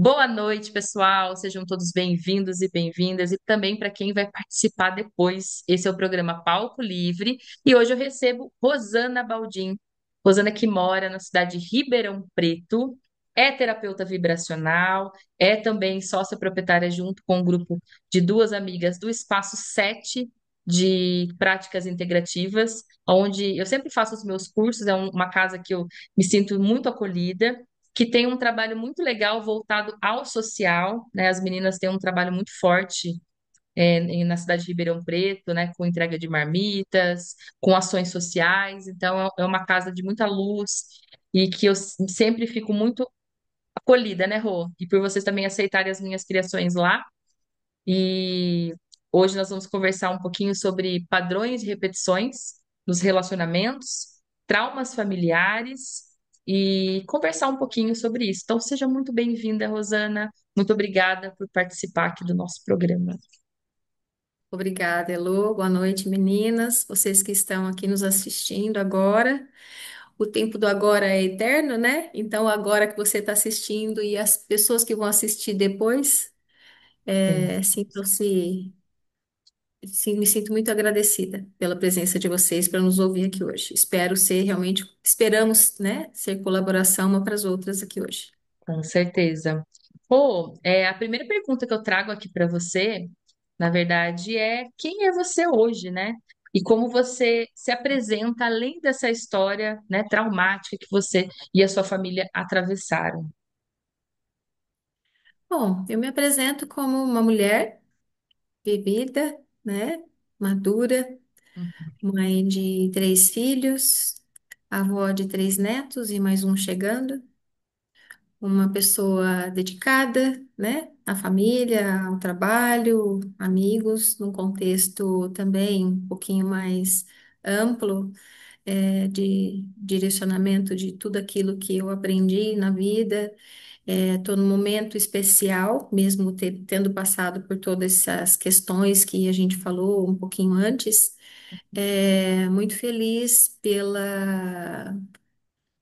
Boa noite, pessoal. Sejam todos bem-vindos e bem-vindas. E também para quem vai participar depois. Esse é o programa Palco Livre. E hoje eu recebo Rosana Baldin. Rosana que mora na cidade de Ribeirão Preto, é terapeuta vibracional, é também sócia proprietária junto com um grupo de duas amigas do Espaço 7 de práticas integrativas, onde eu sempre faço os meus cursos. É uma casa que eu me sinto muito acolhida, que tem um trabalho muito legal voltado ao social, né? As meninas têm um trabalho muito forte na cidade de Ribeirão Preto, né? Com entrega de marmitas, com ações sociais. Então, é uma casa de muita luz e que eu sempre fico muito acolhida, né, Rô? E por vocês também aceitarem as minhas criações lá. E hoje nós vamos conversar um pouquinho sobre padrões de repetições nos relacionamentos, traumas familiares e conversar um pouquinho sobre isso. Então, seja muito bem-vinda, Rosana. Muito obrigada por participar aqui do nosso programa. Obrigada, Elô. Boa noite, meninas. Vocês que estão aqui nos assistindo agora. O tempo do agora é eterno, né? Então, agora que você está assistindo e as pessoas que vão assistir depois, Sim, me sinto muito agradecida pela presença de vocês para nos ouvir aqui hoje. Esperamos, né, ser colaboração uma para as outras aqui hoje. com certeza. Pô, a primeira pergunta que eu trago aqui para você, na verdade, é quem é você hoje, né? E como você se apresenta além dessa história, né, traumática que você e a sua família atravessaram. Bom, eu me apresento como uma mulher vivida, né, madura, mãe de três filhos, avó de três netos e mais um chegando, uma pessoa dedicada, né, à família, ao trabalho, amigos, num contexto também um pouquinho mais amplo, de direcionamento de tudo aquilo que eu aprendi na vida. Estou num momento especial, mesmo tendo passado por todas essas questões que a gente falou um pouquinho antes. Muito feliz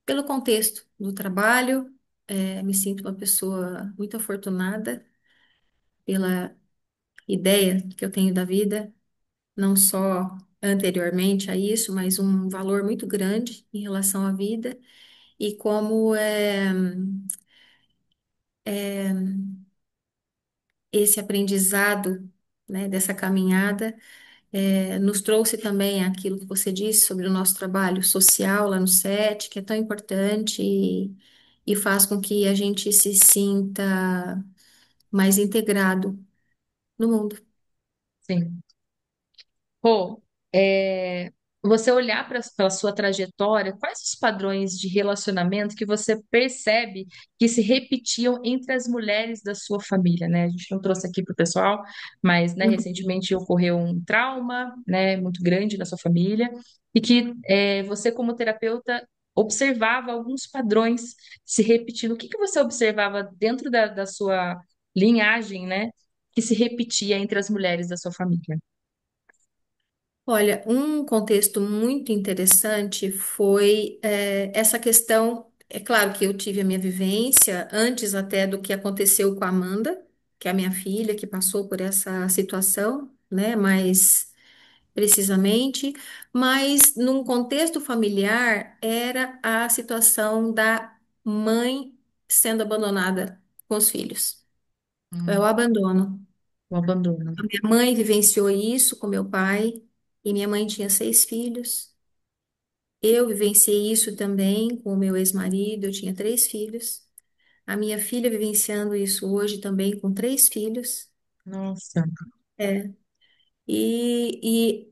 pelo contexto do trabalho. Me sinto uma pessoa muito afortunada pela ideia que eu tenho da vida, não só anteriormente a isso, mas um valor muito grande em relação à vida e como esse aprendizado, né, dessa caminhada nos trouxe também aquilo que você disse sobre o nosso trabalho social lá no SET, que é tão importante e faz com que a gente se sinta mais integrado no mundo. Sim. Pô, você olhar para a sua trajetória, quais os padrões de relacionamento que você percebe que se repetiam entre as mulheres da sua família, né? A gente não trouxe aqui para o pessoal, mas, né, Uhum. recentemente ocorreu um trauma, né, muito grande na sua família e que você, como terapeuta, observava alguns padrões se repetindo. O que que você observava dentro da sua linhagem, né, que se repetia entre as mulheres da sua família? Olha, um contexto muito interessante foi essa questão. É claro que eu tive a minha vivência antes até do que aconteceu com a Amanda, que é a minha filha, que passou por essa situação, né? Mais precisamente, mas num contexto familiar era a situação da mãe sendo abandonada com os filhos. É o Hum, abandono. o abandono. A minha mãe vivenciou isso com meu pai, e minha mãe tinha seis filhos. Eu vivenciei isso também com o meu ex-marido, eu tinha três filhos. A minha filha vivenciando isso hoje também com três filhos. Nossa. É. E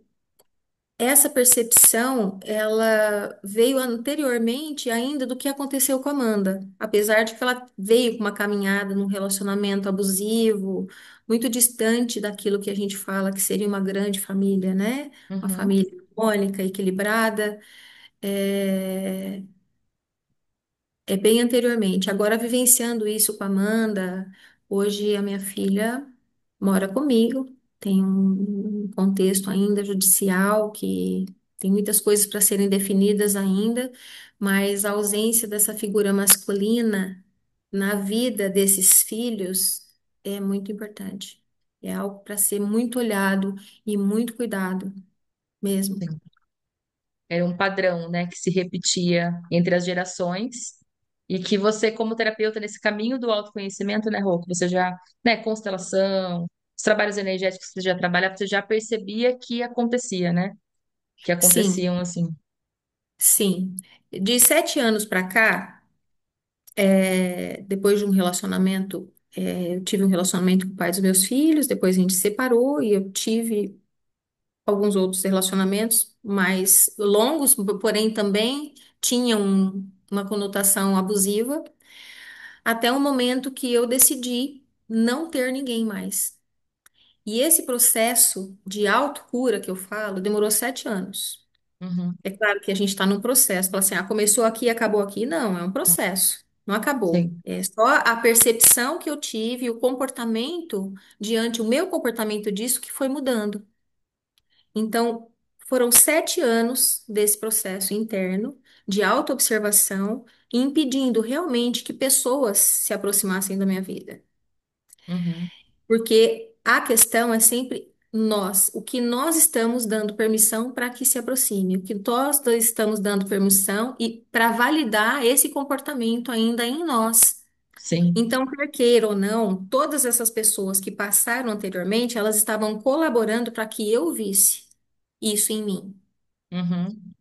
essa percepção, ela veio anteriormente ainda do que aconteceu com a Amanda, apesar de que ela veio com uma caminhada num relacionamento abusivo, muito distante daquilo que a gente fala que seria uma grande família, né? Uma Uhum. família harmônica, equilibrada. É, é bem anteriormente. Agora, vivenciando isso com a Amanda, hoje a minha filha mora comigo, tem um contexto ainda judicial que tem muitas coisas para serem definidas ainda, mas a ausência dessa figura masculina na vida desses filhos é muito importante. É algo para ser muito olhado e muito cuidado mesmo. Sim. Era um padrão, né, que se repetia entre as gerações e que você, como terapeuta, nesse caminho do autoconhecimento, né, Rô, que você já, né, constelação, os trabalhos energéticos que você já trabalhava, você já percebia que acontecia, né, que Sim, aconteciam assim. sim. De 7 anos para cá, depois de um relacionamento, eu tive um relacionamento com o pai dos meus filhos, depois a gente separou e eu tive alguns outros relacionamentos mais longos, porém também tinham uma conotação abusiva, até o momento que eu decidi não ter ninguém mais. E esse processo de autocura que eu falo demorou 7 anos. Uhum. É claro que a gente está num processo, fala assim, começou aqui e acabou aqui. Não, é um processo, não acabou. Sim. É só a percepção que eu tive, o comportamento diante, o meu comportamento disso que foi mudando. Então, foram 7 anos desse processo interno de autoobservação, impedindo realmente que pessoas se aproximassem da minha vida. Uhum. Porque a questão é sempre nós, o que nós estamos dando permissão para que se aproxime, o que nós estamos dando permissão e para validar esse comportamento ainda em nós. Sim. Então, quer queira ou não, todas essas pessoas que passaram anteriormente, elas estavam colaborando para que eu visse isso em mim, Uhum.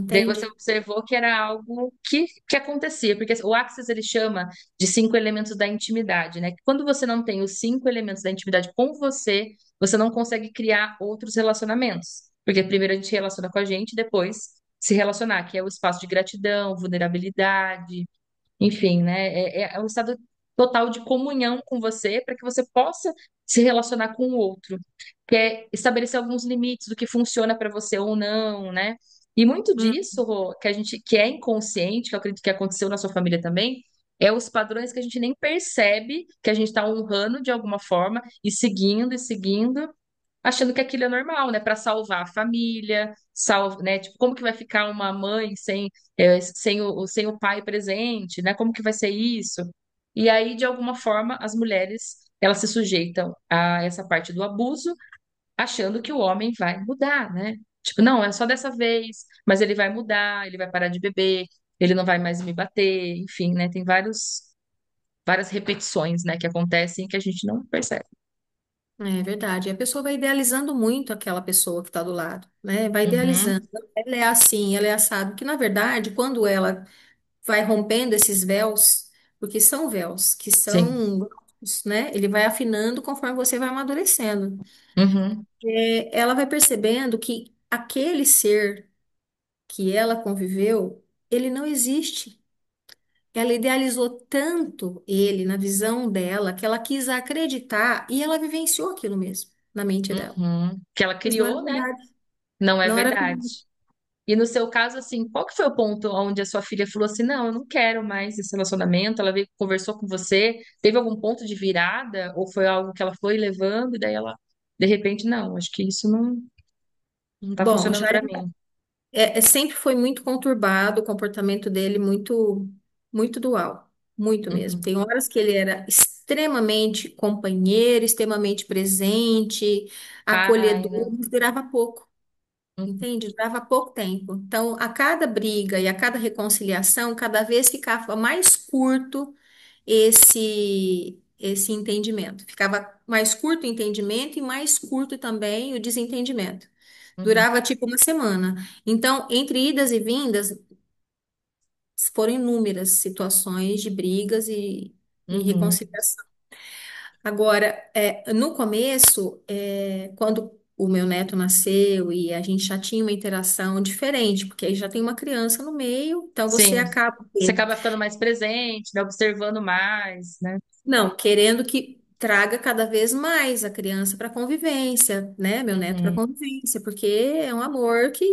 Daí você entende? observou que era algo que acontecia, porque o Axis ele chama de 5 elementos da intimidade, né? Que quando você não tem os 5 elementos da intimidade com você, você não consegue criar outros relacionamentos. Porque primeiro a gente se relaciona com a gente, depois se relacionar, que é o espaço de gratidão, vulnerabilidade, enfim, né? É um estado total de comunhão com você para que você possa se relacionar com o outro, que é estabelecer alguns limites do que funciona para você ou não, né? E muito Hum. disso, Rô, que a gente que é inconsciente, que eu acredito que aconteceu na sua família também, é os padrões que a gente nem percebe que a gente está honrando de alguma forma e seguindo, achando que aquilo é normal, né? Para salvar a família, né? Tipo, como que vai ficar uma mãe sem o pai presente, né? Como que vai ser isso? E aí, de alguma forma, as mulheres elas se sujeitam a essa parte do abuso, achando que o homem vai mudar, né? Tipo, não, é só dessa vez, mas ele vai mudar, ele vai parar de beber, ele não vai mais me bater, enfim, né? Tem várias repetições, né, que acontecem que a gente não percebe. É verdade. A pessoa vai idealizando muito aquela pessoa que está do lado, né? Vai Uhum, idealizando. Ela é assim, ela é assado. Que na verdade, quando ela vai rompendo esses véus, porque são véus, que sim. são, né? Ele vai afinando conforme você vai amadurecendo. Uhum, Ela vai percebendo que aquele ser que ela conviveu, ele não existe. Ela idealizou tanto ele na visão dela que ela quis acreditar e ela vivenciou aquilo mesmo na mente dela. uhum. Que ela Mas não era criou, né? verdade. Não é Não era verdade. verdade. E no seu caso, assim, qual que foi o ponto onde a sua filha falou assim, não, eu não quero mais esse relacionamento? Ela veio, conversou com você, teve algum ponto de virada? Ou foi algo que ela foi levando e daí ela, de repente, não, acho que isso não tá Bom, funcionando já para mim. sempre foi muito conturbado o comportamento dele, muito, muito dual, muito mesmo. Uhum, Tem horas que ele era extremamente companheiro, extremamente presente, pai, acolhedor, né? mas durava pouco, Uhum, entende? Durava pouco tempo. Então, a cada briga e a cada reconciliação, cada vez ficava mais curto esse entendimento. Ficava mais curto o entendimento e mais curto também o desentendimento. uhum, Durava tipo uma semana. Então, entre idas e vindas, foram inúmeras situações de brigas e uhum. reconciliação. Agora, no começo, quando o meu neto nasceu e a gente já tinha uma interação diferente, porque aí já tem uma criança no meio, então você Sim, acaba você acaba ficando mais presente, né? Observando mais, né? não, querendo que traga cada vez mais a criança para convivência, né? Meu neto para Uhum, convivência, porque é um amor que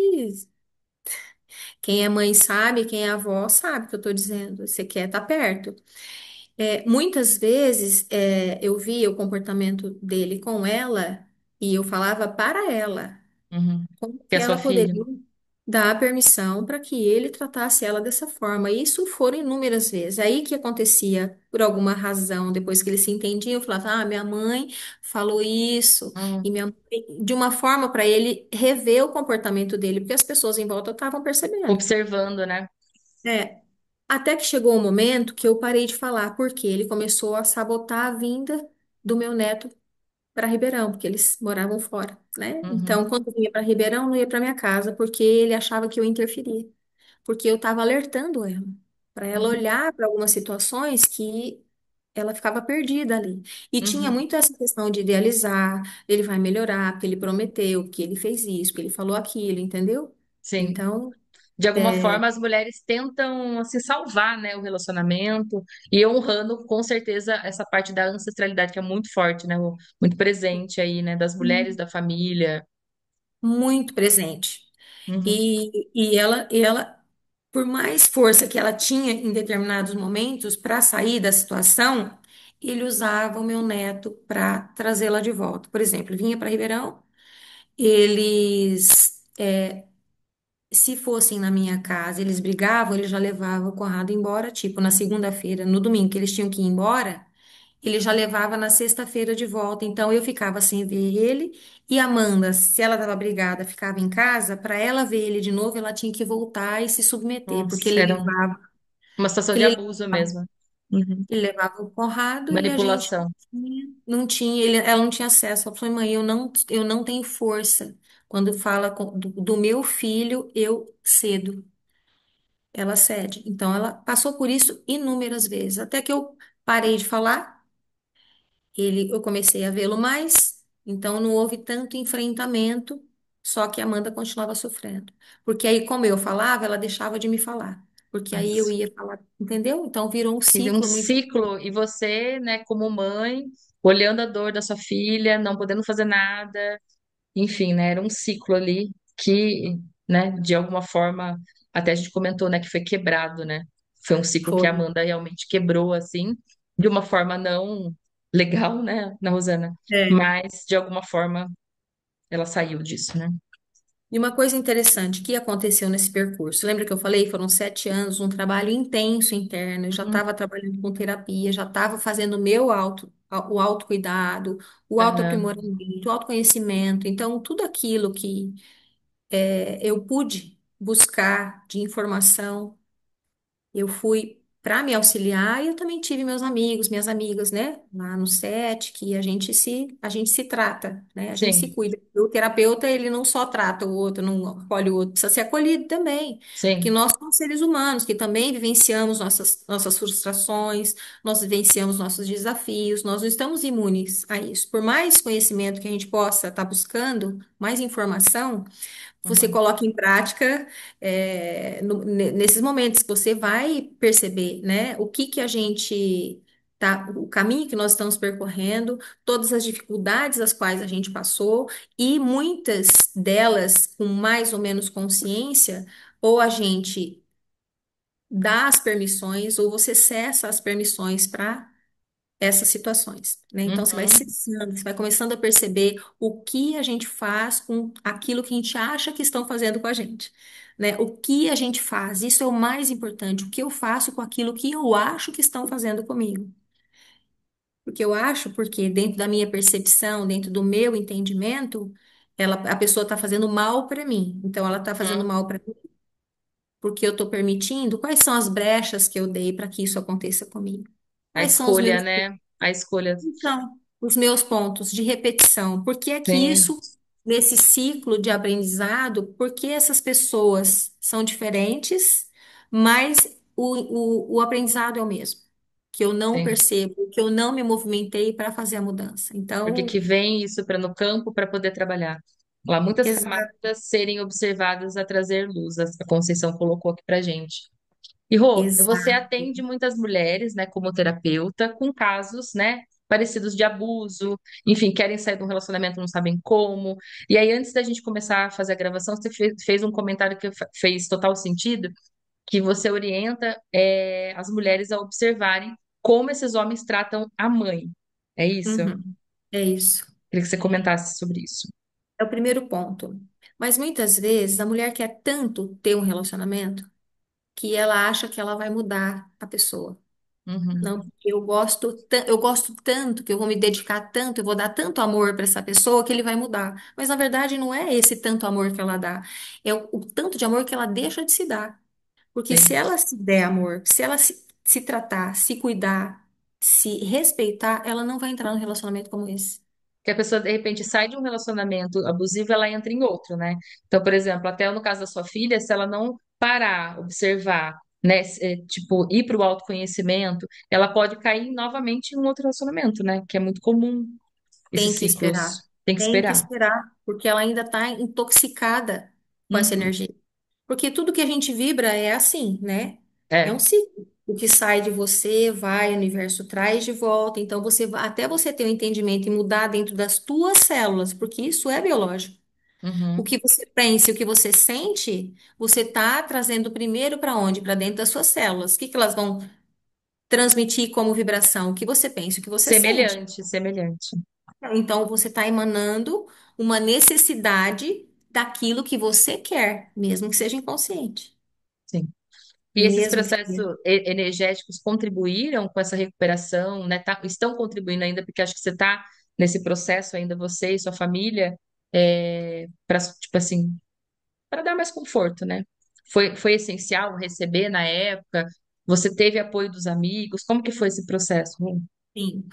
quem é mãe sabe, quem é avó sabe o que eu estou dizendo. Você quer estar perto. Muitas vezes eu via o comportamento dele com ela e eu falava para ela uhum. como Que é que a sua ela filha. poderia dar permissão para que ele tratasse ela dessa forma. Isso foram inúmeras vezes. Aí que acontecia, por alguma razão, depois que eles se entendiam, eu falava, ah, minha mãe falou isso, Hum, e minha mãe, de uma forma para ele rever o comportamento dele, porque as pessoas em volta estavam percebendo. observando, né? É, até que chegou um momento que eu parei de falar, porque ele começou a sabotar a vinda do meu neto para Ribeirão, porque eles moravam fora, né? Uhum, Então, quando eu ia para Ribeirão, não ia para minha casa, porque ele achava que eu interferia, porque eu estava alertando ela, para ela uhum, olhar para algumas situações que ela ficava perdida ali. E tinha uhum. muito essa questão de idealizar, ele vai melhorar, porque ele prometeu, porque ele fez isso, porque ele falou aquilo, entendeu? Sim. Então, De alguma é, forma, as mulheres tentam assim, salvar, né, o relacionamento e honrando com certeza essa parte da ancestralidade que é muito forte, né, muito presente aí, né, das mulheres da família. muito presente. Uhum. E ela, por mais força que ela tinha em determinados momentos para sair da situação, ele usava o meu neto para trazê-la de volta. Por exemplo, vinha para Ribeirão, eles, se fossem na minha casa, eles brigavam, ele já levava o Conrado embora, tipo na segunda-feira, no domingo que eles tinham que ir embora. Ele já levava na sexta-feira de volta, então eu ficava sem ver ele. E a Amanda, se ela estava brigada, ficava em casa, para ela ver ele de novo, ela tinha que voltar e se submeter, porque Nossa, era uma situação de ele, abuso mesmo. Uhum. ele levava o porrado e a gente Manipulação. ela não tinha acesso. Ela falou, mãe, eu não tenho força. Quando fala do meu filho, eu cedo. Ela cede. Então, ela passou por isso inúmeras vezes, até que eu parei de falar. Eu comecei a vê-lo mais, então não houve tanto enfrentamento, só que a Amanda continuava sofrendo. Porque aí, como eu falava, ela deixava de me falar. Porque aí eu Mas ia falar, entendeu? Então virou um vive um ciclo muito. ciclo e você, né, como mãe, olhando a dor da sua filha, não podendo fazer nada. Enfim, né, era um ciclo ali que, né, de alguma forma, até a gente comentou, né, que foi quebrado, né? Foi um ciclo que a Foi. Amanda realmente quebrou, assim, de uma forma não legal, né, na Rosana, É. mas de alguma forma ela saiu disso, né? E uma coisa interessante que aconteceu nesse percurso, lembra que eu falei? Foram 7 anos, um trabalho intenso interno. Eu já Uhum. estava trabalhando com terapia, já estava fazendo o autocuidado, o Aham. autoaprimoramento, o autoconhecimento. Então, tudo aquilo que eu pude buscar de informação, eu fui para me auxiliar e eu também tive meus amigos, minhas amigas, né, lá no set, que a gente se trata, né, a gente se Sim, cuida. O terapeuta, ele não só trata o outro, não acolhe o outro, precisa ser acolhido também, porque sim. nós somos seres humanos que também vivenciamos nossas frustrações, nós vivenciamos nossos desafios, nós não estamos imunes a isso. Por mais conhecimento que a gente possa estar buscando, mais informação, você Uhum. coloca em prática nesses momentos que você vai perceber, né, o que que a gente tá, o caminho que nós estamos percorrendo, todas as dificuldades as quais a gente passou e muitas delas com mais ou menos consciência, ou a gente dá as permissões ou você cessa as permissões para essas situações, né? Então você vai Uhum. cessando, você vai começando a perceber o que a gente faz com aquilo que a gente acha que estão fazendo com a gente, né? O que a gente faz, isso é o mais importante, o que eu faço com aquilo que eu acho que estão fazendo comigo. Porque eu acho, porque dentro da minha percepção, dentro do meu entendimento, a pessoa está fazendo mal para mim. Então ela está fazendo Uhum. mal para mim porque eu estou permitindo. Quais são as brechas que eu dei para que isso aconteça comigo? A Quais são os escolha, meus né? A escolha. Então, os meus pontos de repetição. Por que é que Sim, isso, nesse ciclo de aprendizado, por que essas pessoas são diferentes, mas o aprendizado é o mesmo? Que eu não sim. percebo, que eu não me movimentei para fazer a mudança. Por que Então, que vem isso para no campo para poder trabalhar? Lá, muitas exato, camadas serem observadas a trazer luz, a Conceição colocou aqui para gente. E Rô, você exato, atende muitas mulheres, né, como terapeuta, com casos, né, parecidos de abuso, enfim, querem sair de um relacionamento, não sabem como. E aí, antes da gente começar a fazer a gravação, você fez um comentário que fez total sentido, que você orienta, as mulheres a observarem como esses homens tratam a mãe. É isso? uhum, é isso. Queria que você comentasse sobre isso. É o primeiro ponto. Mas muitas vezes a mulher quer tanto ter um relacionamento que ela acha que ela vai mudar a pessoa. Uhum. Não, porque eu gosto tanto, que eu vou me dedicar tanto, eu vou dar tanto amor para essa pessoa que ele vai mudar. Mas na verdade não é esse tanto amor que ela dá, é o tanto de amor que ela deixa de se dar. Porque se Sim. ela se der amor, se ela se tratar, se cuidar, se respeitar, ela não vai entrar num relacionamento como esse. Que a pessoa, de repente, sai de um relacionamento abusivo, ela entra em outro, né? Então, por exemplo, até no caso da sua filha, se ela não parar, observar, né, tipo, ir para o autoconhecimento, ela pode cair novamente em um outro relacionamento, né? Que é muito comum esses Tem que ciclos. esperar. Tem que Tem que esperar. esperar, porque ela ainda está intoxicada com essa Uhum. energia. Porque tudo que a gente vibra é assim, né? É um É. ciclo. O que sai de você, vai, o universo traz de volta. Então, até você ter um entendimento e mudar dentro das tuas células, porque isso é biológico. O Uhum. que você pensa e o que você sente, você está trazendo primeiro para onde? Para dentro das suas células. O que que elas vão transmitir como vibração? O que você pensa, o que você sente. Semelhante, semelhante. Então, você está emanando uma necessidade daquilo que você quer, mesmo que seja inconsciente. Sim. E esses Mesmo que processos seja. energéticos contribuíram com essa recuperação, né? Estão contribuindo ainda, porque acho que você está nesse processo ainda, você e sua família, para, tipo assim, para dar mais conforto, né? Foi essencial receber na época? Você teve apoio dos amigos? Como que foi esse processo? Sim,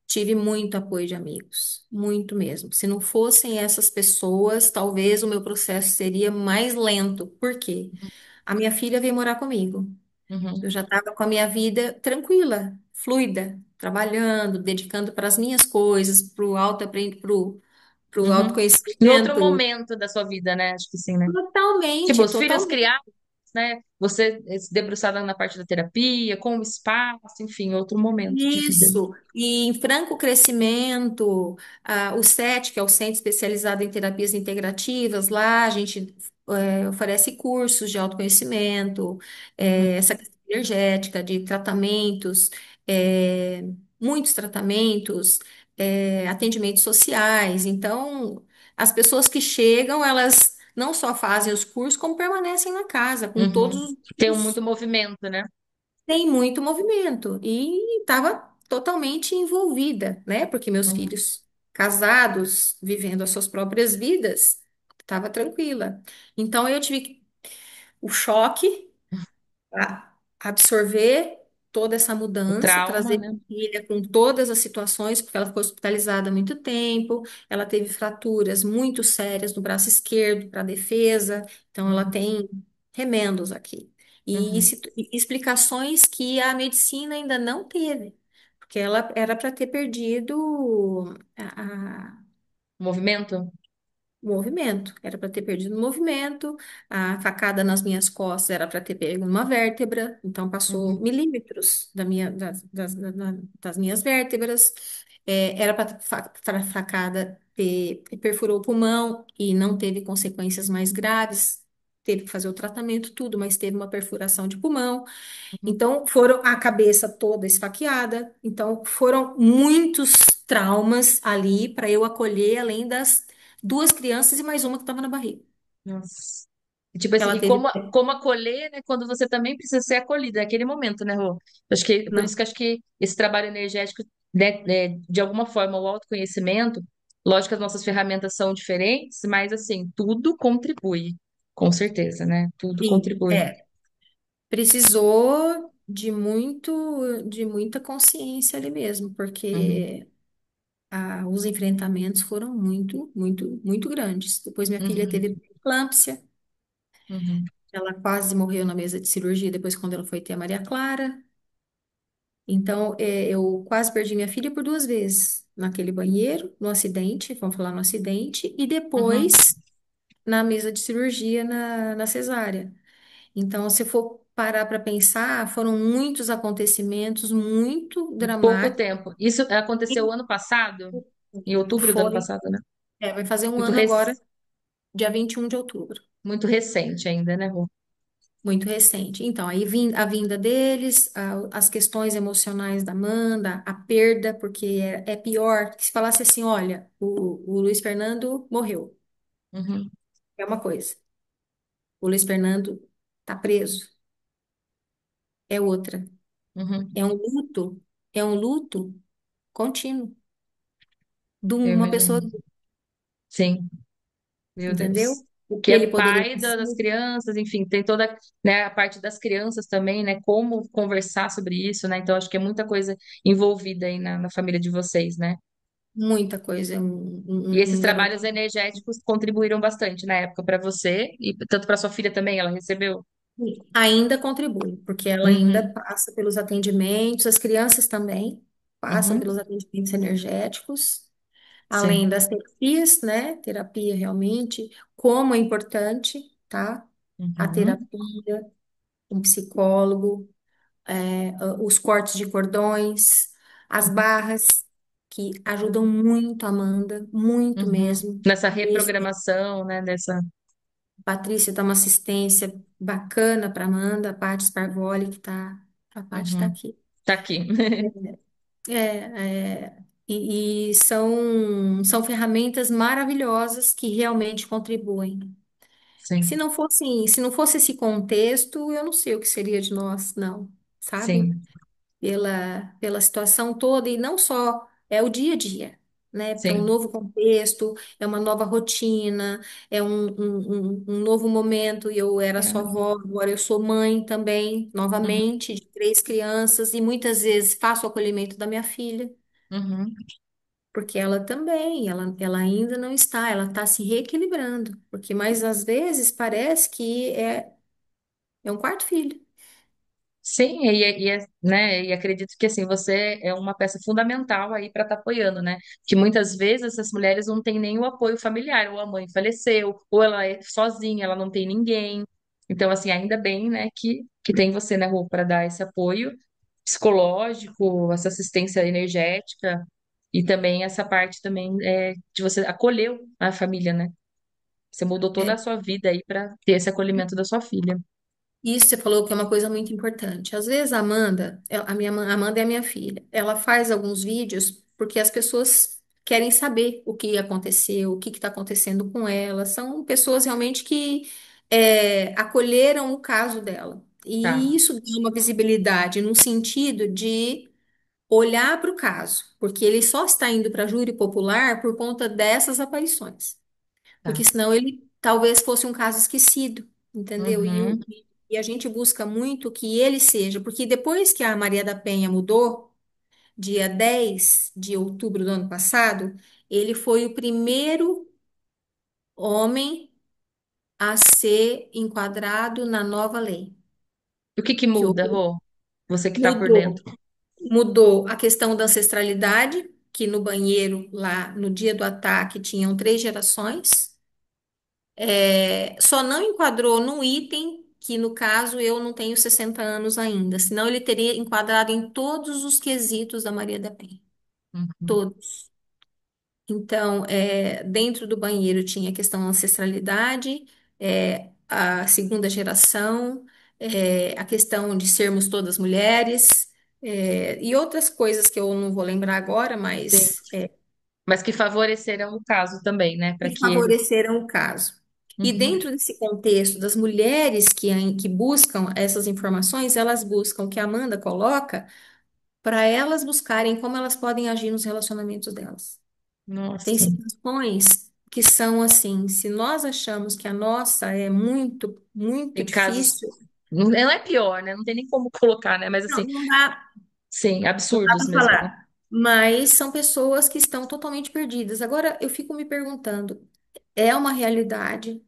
tive muito apoio de amigos, muito mesmo. Se não fossem essas pessoas, talvez o meu processo seria mais lento. Por quê? A minha filha veio morar comigo. Uhum, Eu já estava com a minha vida tranquila, fluida, trabalhando, dedicando para as minhas coisas, para o pro uhum. Em outro autoconhecimento. momento da sua vida, né? Acho que sim, né? Tipo, Totalmente, os filhos totalmente. criados, né? Você se debruçada na parte da terapia, com o espaço, enfim, outro momento de vida. Isso, e em franco crescimento, o CET, que é o Centro Especializado em Terapias Integrativas, lá a gente oferece cursos de autoconhecimento, Uhum, essa questão energética, de tratamentos, é, muitos tratamentos, atendimentos sociais. Então, as pessoas que chegam, elas não só fazem os cursos, como permanecem na casa, com uhum. todos Tem os muito movimento, né? tem muito movimento e estava totalmente envolvida, né? Porque meus Uhum, filhos casados, vivendo as suas próprias vidas, estava tranquila. Então eu tive o choque absorver toda essa o mudança, trauma, trazer né? minha filha com todas as situações, porque ela ficou hospitalizada há muito tempo, ela teve fraturas muito sérias no braço esquerdo para defesa, então ela Uhum, tem remendos aqui. uhum. E explicações que a medicina ainda não teve, porque ela era para ter perdido Movimento? o movimento, era para ter perdido o movimento, a facada nas minhas costas era para ter pego uma vértebra, então passou Uhum, milímetros das minhas vértebras. Era para a facada perfurou o pulmão e não teve consequências mais graves, teve que fazer o tratamento, tudo, mas teve uma perfuração de pulmão. uhum. Então, foram a cabeça toda esfaqueada. Então, foram muitos traumas ali para eu acolher, além das duas crianças e mais uma que estava na barriga. Nossa. E, tipo assim, Ela e teve. como acolher, né, quando você também precisa ser acolhida naquele momento, né, Rô? Acho que, por isso Não. que acho que esse trabalho energético, né, de alguma forma, o autoconhecimento, lógico que as nossas ferramentas são diferentes, mas, assim, tudo contribui, com certeza, né? Tudo Sim, contribui. precisou de muita consciência ali mesmo, Uhum, porque os enfrentamentos foram muito, muito, muito grandes. Depois minha filha uhum, teve eclâmpsia, uhum, ela quase morreu na mesa de cirurgia depois quando ela foi ter a Maria Clara. Então, eu quase perdi minha filha por duas vezes. Naquele banheiro, no acidente, vamos falar no acidente, e uhum. depois na mesa de cirurgia na cesárea. Então, se for parar para pensar, foram muitos acontecimentos muito Em pouco dramáticos. tempo. Isso aconteceu ano passado, em outubro do ano Foi, passado, né? vai fazer um Muito, ano agora, dia 21 de outubro. muito recente ainda, né, Rô? Muito recente. Então, aí a vinda deles, as questões emocionais da Amanda, a perda, porque é pior que se falasse assim, olha, o Luiz Fernando morreu. Uhum. é uma coisa. O Luiz Fernando tá preso, é outra. Uhum. É um luto, é um luto contínuo de Eu uma pessoa, imagino. Sim, meu Deus. entendeu? O Que que é ele poderia pai ter sido, das crianças, enfim, tem toda, né, a parte das crianças também, né? Como conversar sobre isso, né? Então, acho que é muita coisa envolvida aí na família de vocês, né? muita coisa. E esses Um garoto trabalhos energéticos contribuíram bastante na época para você e tanto para sua filha também, ela recebeu. ainda contribui, porque ela ainda Uhum, passa pelos atendimentos, as crianças também passam uhum, pelos atendimentos energéticos, além sim. das terapias, né? Terapia realmente, como é importante, tá? A Uhum, terapia, um psicólogo, os cortes de cordões, as uhum, barras, que ajudam muito a Amanda, muito uhum. mesmo. Nessa Nesse, reprogramação, né? Dessa. Patrícia dá uma assistência bacana para Amanda, a Paty Sparvoli, a Paty está Uhum. aqui. Tá aqui. E são ferramentas maravilhosas que realmente contribuem. Sim, Se não fosse esse contexto, eu não sei o que seria de nós, não, sabe? sim, Pela situação toda, e não só é o dia a dia, né? Porque é um sim. novo contexto, é uma nova rotina, é um novo momento. E eu era só É. avó, agora eu sou mãe também, Uhum, novamente, de três crianças, e muitas vezes faço o acolhimento da minha filha, uhum. porque ela também, ela ainda não está, ela está se reequilibrando, porque mas às vezes parece que é um quarto filho. Sim, né, e acredito que assim, você é uma peça fundamental aí para estar apoiando, né? Que muitas vezes essas mulheres não têm nem o apoio familiar, ou a mãe faleceu, ou ela é sozinha, ela não tem ninguém. Então, assim, ainda bem, né, que tem você, né, Rô, para dar esse apoio psicológico, essa assistência energética e também essa parte também de você acolher a família, né? Você mudou toda a sua vida aí para ter esse acolhimento da sua filha. Isso você falou que é uma coisa muito importante. Às vezes a Amanda, Amanda é a minha filha, ela faz alguns vídeos porque as pessoas querem saber o que aconteceu, o que está acontecendo com ela. São pessoas realmente que acolheram o caso dela. E Tá, isso dá uma visibilidade no sentido de olhar para o caso, porque ele só está indo para júri popular por conta dessas aparições. Porque tá. senão ele talvez fosse um caso esquecido, entendeu? Uhum, E a gente busca muito que ele seja, porque depois que a Maria da Penha mudou, dia 10 de outubro do ano passado, ele foi o primeiro homem a ser enquadrado na nova lei. o que que Que muda, Rô? Você que está por mudou, dentro. mudou a questão da ancestralidade, que no banheiro, lá no dia do ataque, tinham três gerações. Só não enquadrou no item que, no caso, eu não tenho 60 anos ainda, senão ele teria enquadrado em todos os quesitos da Maria da Penha, Uhum. todos. Então, dentro do banheiro tinha a questão da ancestralidade, a segunda geração, a questão de sermos todas mulheres, e outras coisas que eu não vou lembrar agora, Sim. mas Mas que favoreceram o caso também, né? Para que que ele. favoreceram o caso. E Uhum. dentro desse contexto das mulheres que buscam essas informações, elas buscam o que a Amanda coloca para elas buscarem como elas podem agir nos relacionamentos delas. Tem Nossa, situações que são assim, se nós achamos que a nossa é muito, muito tem casos. difícil, Não é pior, né? Não tem nem como colocar, né? Mas assim, não dá, sim, não dá absurdos para mesmo, né? falar. Mas são pessoas que estão totalmente perdidas. Agora, eu fico me perguntando, é uma realidade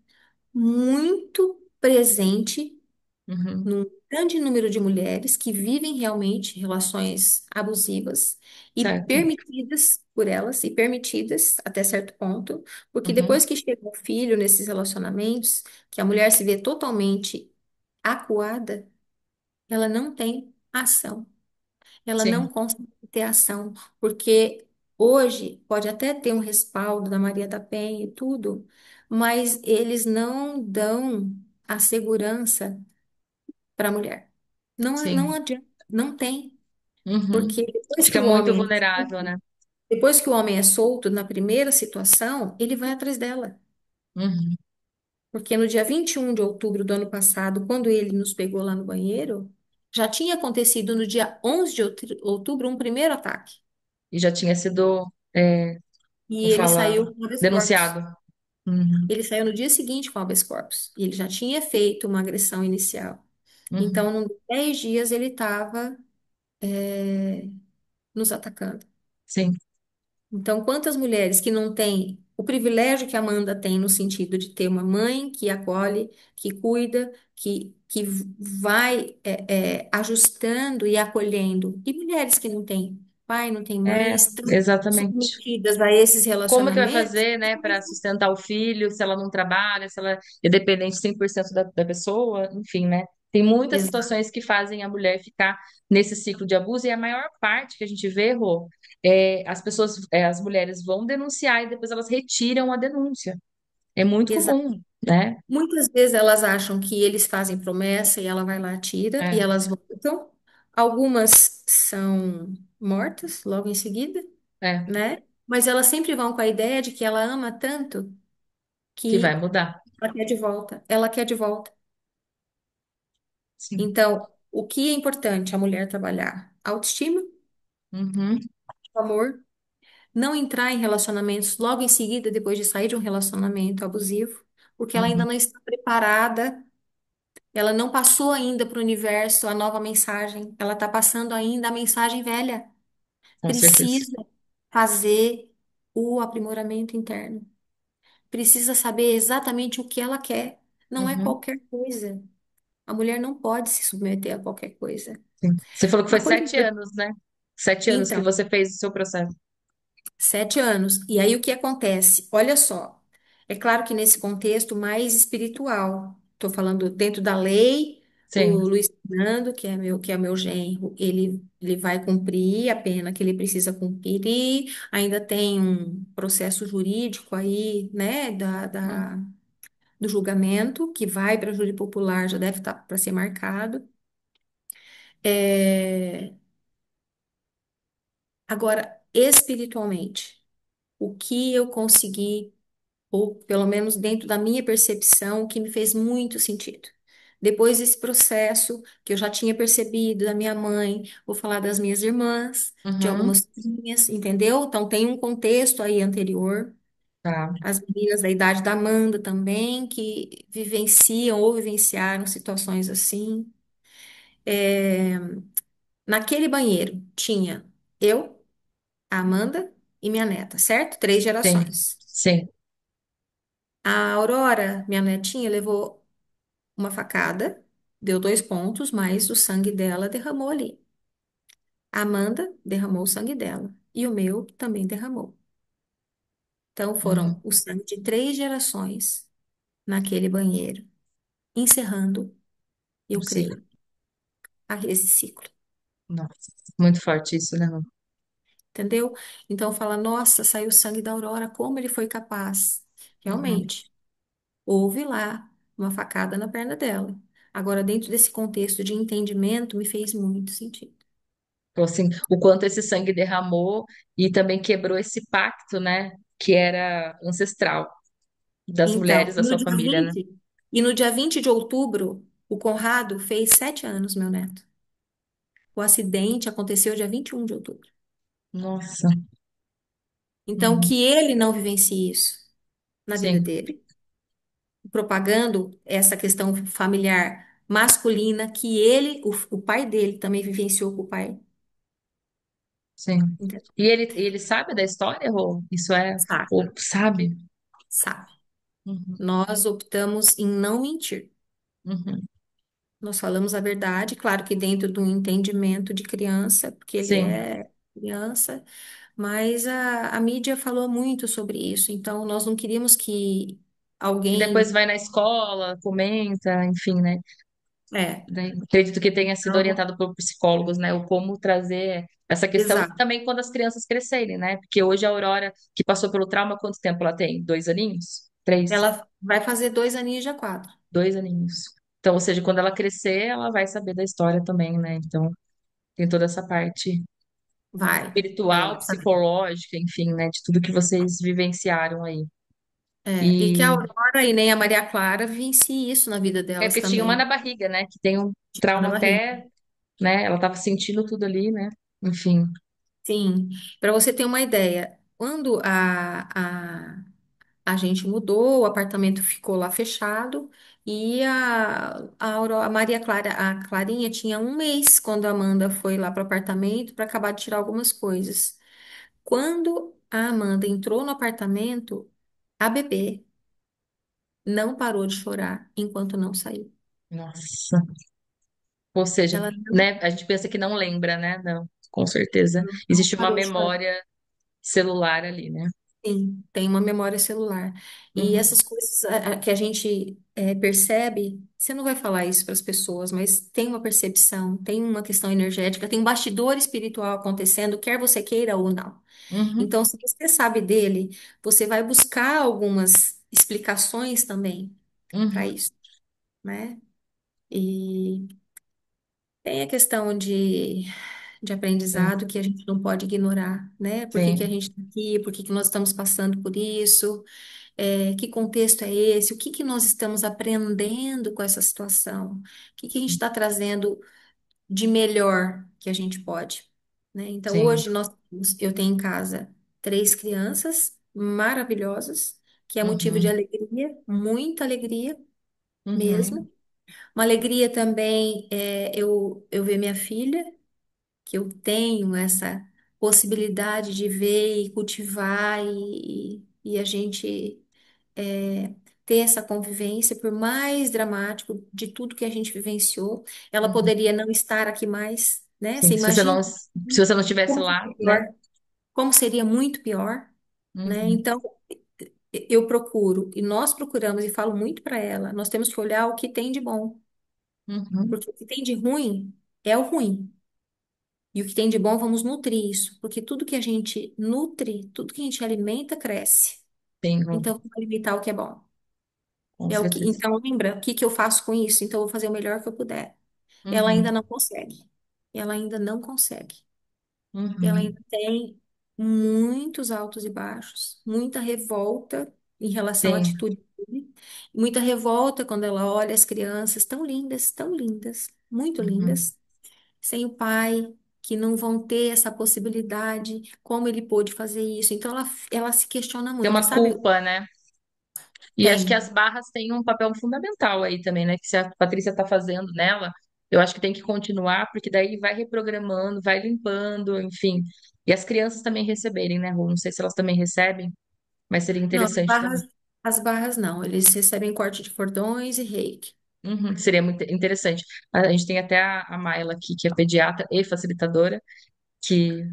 muito presente Uhum. num grande número de mulheres que vivem realmente relações abusivas e Certo. permitidas por elas, e permitidas até certo ponto, porque Uhum. depois que chega o filho nesses relacionamentos, que a mulher se vê totalmente acuada, ela não tem ação, ela não Sim, consegue ter ação, porque hoje pode até ter um respaldo da Maria da Penha e tudo, mas eles não dão a segurança para a mulher. Não, não sim. adianta, não tem, Uhum. porque Fica muito vulnerável, né? depois que o homem é solto na primeira situação, ele vai atrás dela. Uhum. Porque no dia 21 de outubro do ano passado, quando ele nos pegou lá no banheiro, já tinha acontecido no dia 11 de outubro um primeiro ataque. E já tinha sido, E como ele fala, saiu com habeas corpus. denunciado. Uhum, Ele saiu no dia seguinte com habeas corpus. E ele já tinha feito uma agressão inicial. uhum. Então, em 10 dias, ele estava nos atacando. Sim, Então, quantas mulheres que não têm o privilégio que a Amanda tem no sentido de ter uma mãe que acolhe, que cuida, que vai ajustando e acolhendo, e mulheres que não têm pai, não têm mãe, estão exatamente. submetidas a esses Como que vai relacionamentos. fazer, né, para sustentar o filho, se ela não trabalha, se ela é dependente 100% da pessoa, enfim, né? Tem muitas Exato, situações que fazem a mulher ficar nesse ciclo de abuso, e a maior parte que a gente vê, Rô, as pessoas, as mulheres vão denunciar e depois elas retiram a denúncia. É muito exato. comum, né? Muitas vezes elas acham que eles fazem promessa e ela vai lá, tira, e É, elas voltam. Algumas são mortas logo em seguida, é, né? Mas elas sempre vão com a ideia de que ela ama tanto que vai que mudar. ela quer de volta. Ela quer de volta. Sim. Então, o que é importante a mulher trabalhar? Autoestima, Uhum, amor, não entrar em relacionamentos logo em seguida, depois de sair de um relacionamento abusivo, porque ela ainda uhum, não está preparada, ela não passou ainda para o universo a nova mensagem, ela está passando ainda a mensagem velha. com certeza. Precisa fazer o aprimoramento interno. Precisa saber exatamente o que ela quer. Não é Uhum, qualquer coisa. A mulher não pode se submeter a qualquer coisa. sim. Você falou que foi sete Acolhida. anos, né? 7 anos que Então, você fez o seu processo. 7 anos. E aí o que acontece? Olha só. É claro que nesse contexto mais espiritual, estou falando dentro da lei, o Sim. Luiz Fernando, que é meu genro, ele vai cumprir a pena que ele precisa cumprir. Ainda tem um processo jurídico aí, né, Uhum, do julgamento, que vai para a júri popular, já deve estar para ser marcado. É, agora, espiritualmente, o que eu consegui, ou pelo menos dentro da minha percepção, o que me fez muito sentido. Depois desse processo, que eu já tinha percebido da minha mãe, vou falar das minhas irmãs, de uhum, algumas minhas, entendeu? Então tem um contexto aí anterior. tá. As meninas da idade da Amanda também, que vivenciam ou vivenciaram situações assim. É, naquele banheiro tinha eu, a Amanda e minha neta, certo? Três Sim, gerações. sim. A Aurora, minha netinha, levou uma facada, deu 2 pontos, mas o sangue dela derramou ali. A Amanda derramou o sangue dela e o meu também derramou. Então foram Uhum, o sangue de 3 gerações naquele banheiro, encerrando, um eu ciclo. creio, esse ciclo. Nossa, muito forte isso, né, Rô? Entendeu? Então fala, nossa, saiu sangue da Aurora, como ele foi capaz? Uhum. Realmente, houve lá uma facada na perna dela. Agora, dentro desse contexto de entendimento, me fez muito sentido. Então, assim, o quanto esse sangue derramou e também quebrou esse pacto, né, que era ancestral das mulheres Então, da sua família, né? e no dia 20 de outubro, o Conrado fez 7 anos, meu neto. O acidente aconteceu dia 21 de outubro. Nossa. Então, Uhum. que ele não vivencie isso na vida Sim, dele, propagando essa questão familiar masculina que ele, o pai dele também vivenciou com o pai. sim. Entendeu? E ele sabe da história, Rô? Isso é, Sabe, ou sabe? sabe. Uhum, Nós optamos em não mentir. uhum. Nós falamos a verdade, claro que dentro de um entendimento de criança, porque ele Sim. é criança, mas a mídia falou muito sobre isso, então nós não queríamos que E depois alguém. vai na escola, comenta, enfim, né? É, Daí, acredito que tenha sido então, orientado por psicólogos, né? O como trazer essa questão e exato. também quando as crianças crescerem, né? Porque hoje a Aurora, que passou pelo trauma, quanto tempo ela tem? 2 aninhos? 3? Ela vai fazer 2 aninhos já 4. 2 aninhos. Então, ou seja, quando ela crescer, ela vai saber da história também, né? Então, tem toda essa parte Vai, ela espiritual, vai saber. psicológica, enfim, né? De tudo que vocês vivenciaram aí. E que a Aurora e nem a Maria Clara vincem isso na vida É delas porque tinha uma também. na barriga, né? Que tem um Tipo, na trauma barriga. até, né? Ela tava sentindo tudo ali, né? Enfim. Sim, para você ter uma ideia, quando a gente mudou, o apartamento ficou lá fechado e a Maria Clara, a Clarinha tinha um mês quando a Amanda foi lá para o apartamento para acabar de tirar algumas coisas. Quando a Amanda entrou no apartamento, a bebê não parou de chorar enquanto não saiu. Nossa. Ou seja, Ela não, né? A gente pensa que não lembra, né? Não, com certeza. não Existe uma parou de chorar. memória celular ali, né? Sim, tem uma memória celular. E Uhum, essas coisas que a gente percebe, você não vai falar isso para as pessoas, mas tem uma percepção, tem uma questão energética, tem um bastidor espiritual acontecendo, quer você queira ou não. uhum, Então, se você sabe dele, você vai buscar algumas explicações também para uhum. isso, né? E tem a questão de Sim, aprendizado que a gente não pode ignorar, né? Por que que a sim, gente está aqui? Por que que nós estamos passando por isso? Que contexto é esse? O que que nós estamos aprendendo com essa situação? O que que a gente está trazendo de melhor que a gente pode, né? Então, sim. hoje eu tenho em casa três crianças maravilhosas, que é motivo de Uhum, alegria, muita alegria uhum, mesmo. Uma alegria também eu ver minha filha, que eu tenho essa possibilidade de ver e cultivar e a gente ter essa convivência, por mais dramático de tudo que a gente vivenciou. Ela uhum. poderia não estar aqui mais, né? Você Sim, imagina se você não estivesse como lá, seria né? pior, como seria muito pior, né? Uhum, Então, eu procuro, e nós procuramos, e falo muito para ela, nós temos que olhar o que tem de bom, uhum. porque o que tem de ruim é o ruim. E o que tem de bom, vamos nutrir isso, porque tudo que a gente nutre, tudo que a gente alimenta, cresce. Sim, Então, vamos alimentar o que é bom. com certeza. Então, lembra, o que que eu faço com isso? Então, eu vou fazer o melhor que eu puder. Ela ainda Uhum, não consegue. Ela ainda não consegue. Ela uhum. ainda tem muitos altos e baixos, muita revolta em relação à Sim, atitude dele, muita revolta quando ela olha as crianças tão lindas, muito uhum. lindas, sem o pai, que não vão ter essa possibilidade, como ele pôde fazer isso. Então, ela se questiona Tem muito, uma sabe? culpa, né? E acho que as Tem. barras têm um papel fundamental aí também, né? Que se a Patrícia está fazendo nela, eu acho que tem que continuar, porque daí vai reprogramando, vai limpando, enfim. E as crianças também receberem, né, Rô? Não sei se elas também recebem, mas seria Não, interessante também. as barras não. Eles recebem corte de cordões e reiki. Uhum, seria muito interessante. A gente tem até a Mayla aqui, que é pediatra e facilitadora, que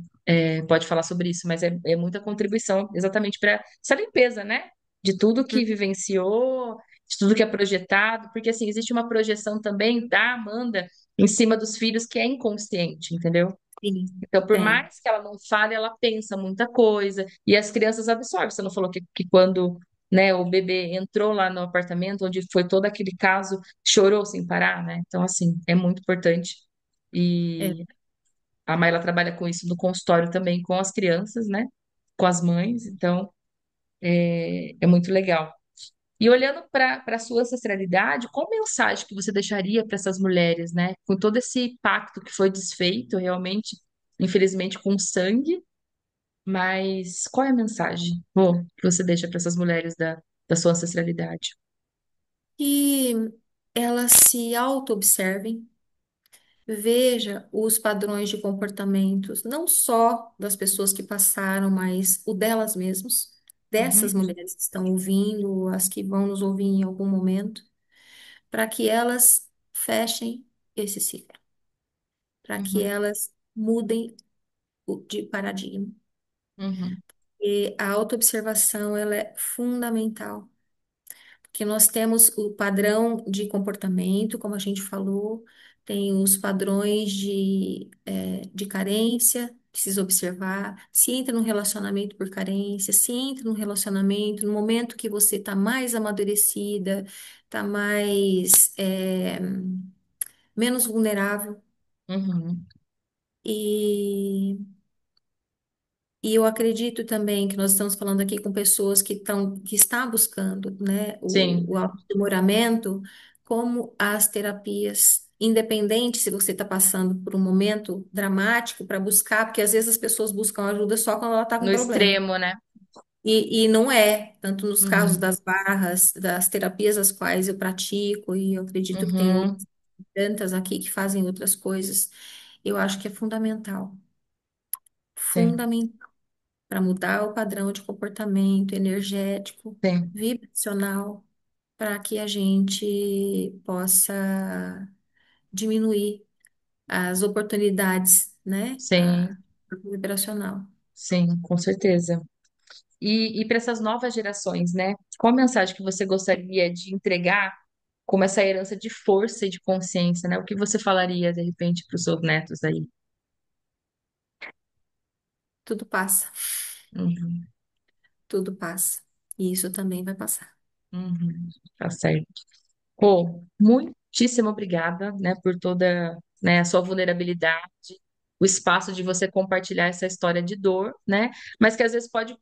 pode falar sobre isso, mas é muita contribuição exatamente para essa limpeza, né? De tudo que Hum, vivenciou, de tudo que é projetado, porque assim, existe uma projeção também da Amanda em cima dos filhos que é inconsciente, entendeu? Sim, Então, por tem. mais que ela não fale, ela pensa muita coisa e as crianças absorvem. Você não falou que quando, né, o bebê entrou lá no apartamento, onde foi todo aquele caso, chorou sem parar, né? Então, assim, é muito importante. É. E a Mayla trabalha com isso no consultório também, com as crianças, né? Com as mães, então é muito legal. E olhando para a sua ancestralidade, qual mensagem que você deixaria para essas mulheres, né? Com todo esse pacto que foi desfeito, realmente, infelizmente, com sangue, mas qual é a mensagem, Rô, que você deixa para essas mulheres da sua ancestralidade? Que elas se auto-observem, veja os padrões de comportamentos, não só das pessoas que passaram, mas o delas mesmas, dessas Uhum, mulheres que estão ouvindo, as que vão nos ouvir em algum momento, para que elas fechem esse ciclo, para que uhum, elas mudem de paradigma. uhum, E a autoobservação, ela é fundamental. Que nós temos o padrão de comportamento, como a gente falou, tem os padrões de carência, precisa observar. Se entra num relacionamento por carência, se entra num relacionamento no momento que você está mais amadurecida, está mais, menos vulnerável. uhum. E E eu acredito também que nós estamos falando aqui com pessoas que estão buscando, né, Sim, o autoaprimoramento, como as terapias, independente se você está passando por um momento dramático para buscar, porque às vezes as pessoas buscam ajuda só quando ela está com no problema. extremo, né? E não é, tanto nos casos Uhum, das barras, das terapias as quais eu pratico, e eu acredito que tem uhum, outras tantas aqui que fazem outras coisas, eu acho que é fundamental, sim, fundamental para mudar o padrão de comportamento energético, sim, vibracional, para que a gente possa diminuir as oportunidades, né, sim, vibracional. sim, com certeza. E para essas novas gerações, né? Qual a mensagem que você gostaria de entregar como essa herança de força e de consciência, né? O que você falaria, de repente, para os seus netos aí? Tudo passa, Uhum, tudo passa. E isso também vai passar. uhum, tá certo. Pô, muitíssimo obrigada, né, por toda, né, a sua vulnerabilidade, o espaço de você compartilhar essa história de dor, né, mas que às vezes pode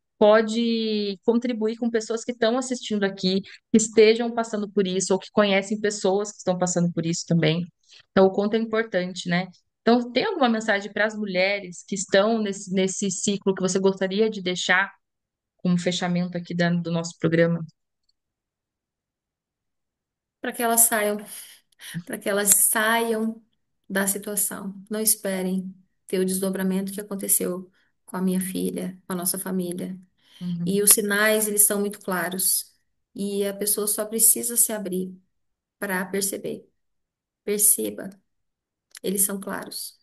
contribuir com pessoas que estão assistindo aqui, que estejam passando por isso, ou que conhecem pessoas que estão passando por isso também. Então, o quanto é importante, né? Então, tem alguma mensagem para as mulheres que estão nesse ciclo que você gostaria de deixar como fechamento aqui do nosso programa? Para que elas saiam, para que elas saiam da situação. Não esperem ter o desdobramento que aconteceu com a minha filha, com a nossa família. E Uhum, os sinais, eles são muito claros. E a pessoa só precisa se abrir para perceber. Perceba, eles são claros,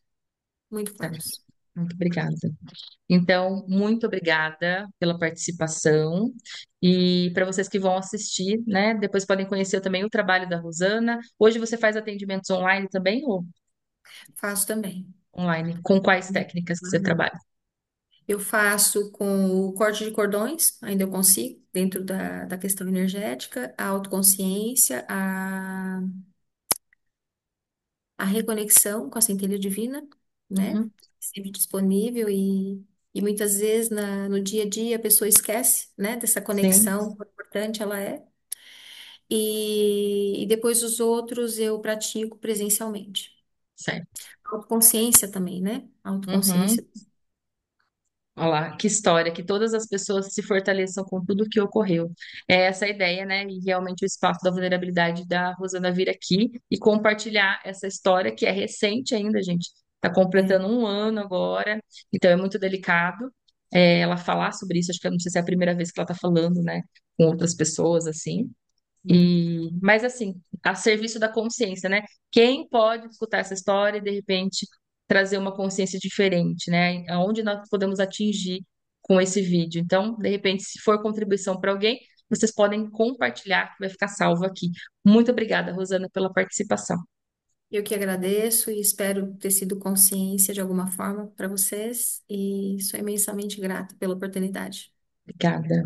muito certo. claros. Muito obrigada. Então, muito obrigada pela participação. E para vocês que vão assistir, né, depois podem conhecer também o trabalho da Rosana. Hoje você faz atendimentos online também ou Faço também. online? Com quais técnicas que você Uhum. trabalha? Eu faço com o corte de cordões, ainda eu consigo, dentro da questão energética, a autoconsciência, a reconexão com a centelha divina, né? Uhum, Sempre disponível e muitas vezes no dia a dia a pessoa esquece, né, dessa sim, conexão, quão importante ela é. E depois os outros eu pratico presencialmente. certo. Autoconsciência também, né? Uhum. Autoconsciência. Olha lá, que história, que todas as pessoas se fortaleçam com tudo o que ocorreu. É essa a ideia, né? E realmente o espaço da vulnerabilidade da Rosana vir aqui e compartilhar essa história que é recente ainda, gente. Está É. completando um ano agora, então é muito delicado ela falar sobre isso. Acho que eu não sei se é a primeira vez que ela está falando, né, com outras pessoas assim. Mas assim, a serviço da consciência, né? Quem pode escutar essa história e de repente trazer uma consciência diferente, né? Aonde nós podemos atingir com esse vídeo. Então, de repente, se for contribuição para alguém, vocês podem compartilhar, que vai ficar salvo aqui. Muito obrigada, Rosana, pela participação. Eu que agradeço e espero ter sido consciência de alguma forma para vocês e sou imensamente grata pela oportunidade. Obrigada.